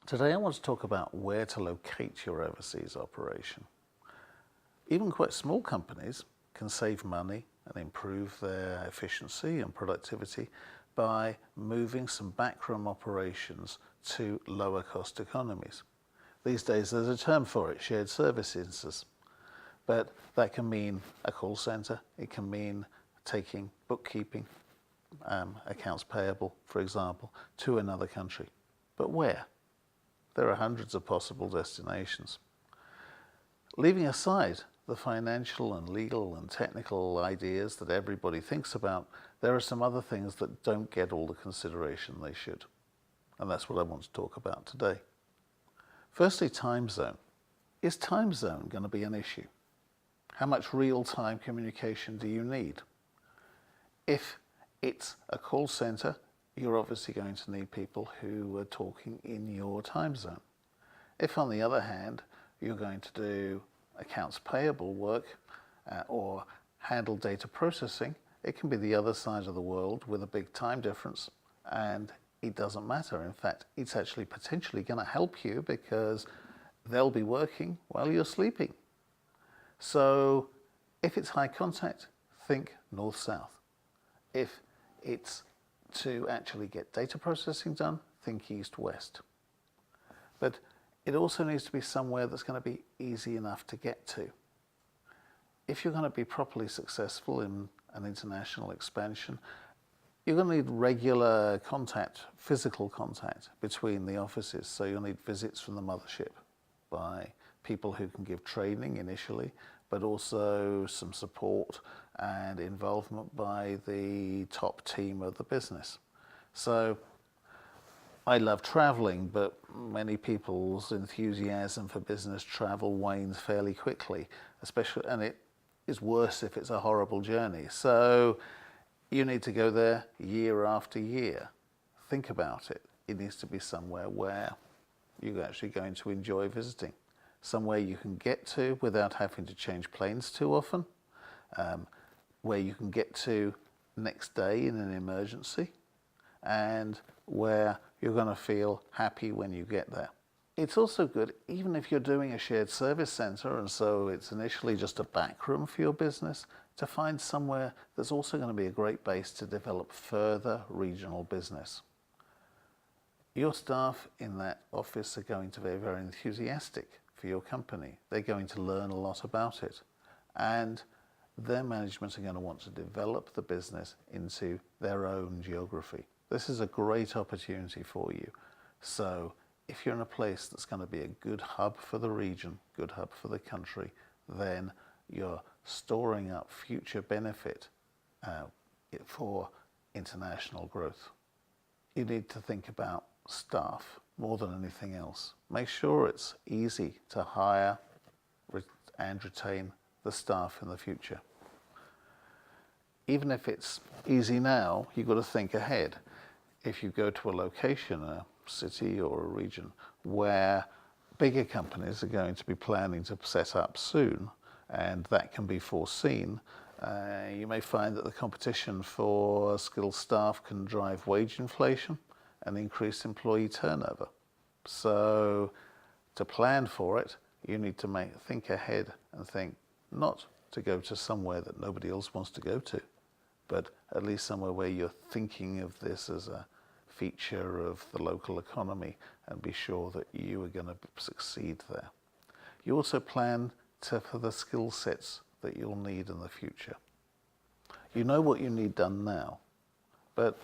Today I want to talk about where to locate your overseas operation. Even quite small companies can save money and improve their efficiency and productivity by moving some backroom operations to lower cost economies. These days there's a term for it, shared services, but that can mean a call center, it can mean taking bookkeeping, accounts payable, for example, to another country. But where? There are hundreds of possible destinations. Leaving aside the financial and legal and technical ideas that everybody thinks about, there are some other things that don't get all the consideration they should. And that's what I want to talk about today. Firstly, time zone. Is time zone going to be an issue? How much real-time communication do you need? If it's a call center, you're obviously going to need people who are talking in your time zone. If, on the other hand, you're going to do accounts payable work or handle data processing, it can be the other side of the world with a big time difference, and it doesn't matter. In fact, it's actually potentially going to help you because they'll be working while you're sleeping. So if it's high contact, think north-south. If it's to actually get data processing done, think east-west. But it also needs to be somewhere that's going to be easy enough to get to. If you're going to be properly successful in an international expansion, you're going to need regular contact, physical contact between the offices. So you'll need visits from the mothership by people who can give training initially, but also some support and involvement by the top team of the business. So I love traveling, but many people's enthusiasm for business travel wanes fairly quickly, especially, and it is worse if it's a horrible journey. So you need to go there year after year. Think about it. It needs to be somewhere where you're actually going to enjoy visiting. Somewhere you can get to without having to change planes too often, where you can get to next day in an emergency, and where you're going to feel happy when you get there. It's also good, even if you're doing a shared service center, and so it's initially just a back room for your business, to find somewhere that's also going to be a great base to develop further regional business. Your staff in that office are going to be very enthusiastic for your company. They're going to learn a lot about it, and their management are going to want to develop the business into their own geography. This is a great opportunity for you. So if you're in a place that's going to be a good hub for the region, good hub for the country, then you're storing up future benefit for international growth. You need to think about staff more than anything else. Make sure it's easy to hire and retain the staff in the future. Even if it's easy now, you've got to think ahead. If you go to a location, a city or a region, where bigger companies are going to be planning to set up soon, and that can be foreseen, you may find that the competition for skilled staff can drive wage inflation and increase employee turnover. So to plan for it, you need to think ahead and think not to go to somewhere that nobody else wants to go to, but at least somewhere where you're thinking of this as a feature of the local economy and be sure that you are going to succeed there. You also plan for the skill sets that you'll need in the future. You know what you need done now, but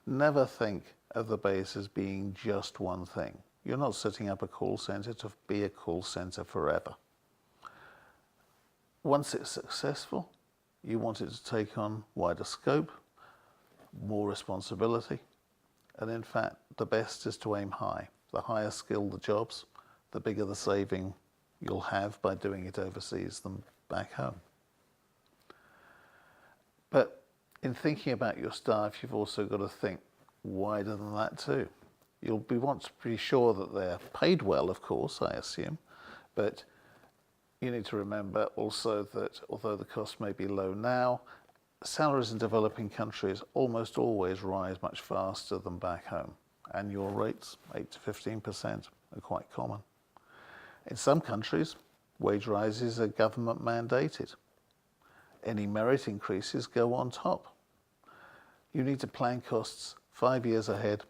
never think of the base as being just one thing. You're not setting up a call center to be a call center forever. Once it's successful, you want it to take on wider scope, more responsibility, and in fact, the best is to aim high. The higher skill the jobs, the bigger the saving you'll have by doing it overseas than back home. But in thinking about your staff, you've also got to think wider than that too. You'll want to be sure that they're paid well, of course, I assume, but you need to remember also that although the cost may be low now, salaries in developing countries almost always rise much faster than back home. Annual rates, 8 to 15%, are quite common. In some countries, wage rises are government mandated. Any merit increases go on top. You need to plan costs 5 years ahead,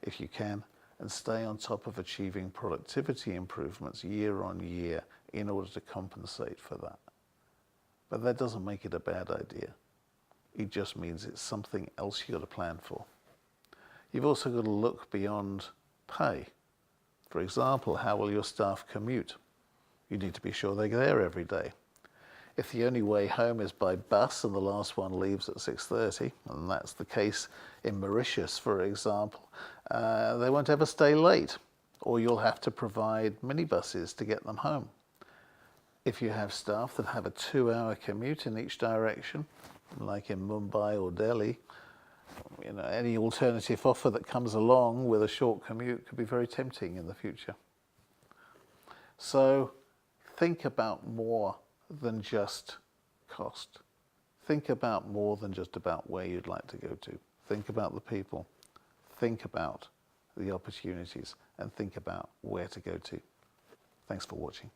if you can, and stay on top of achieving productivity improvements year on year in order to compensate for that. But that doesn't make it a bad idea. It just means it's something else you've got to plan for. You've also got to look beyond pay. For example, how will your staff commute? You need to be sure they're there every day. If the only way home is by bus and the last one leaves at 6:30, and that's the case in Mauritius, for example, they won't ever stay late, or you'll have to provide minibuses to get them home. If you have staff that have a 2-hour commute in each direction, like in Mumbai or Delhi, any alternative offer that comes along with a short commute could be very tempting in the future. So think about more than just cost. Think about more than just about where you'd like to go to. Think about the people. Think about the opportunities, and think about where to go to. Thanks for watching.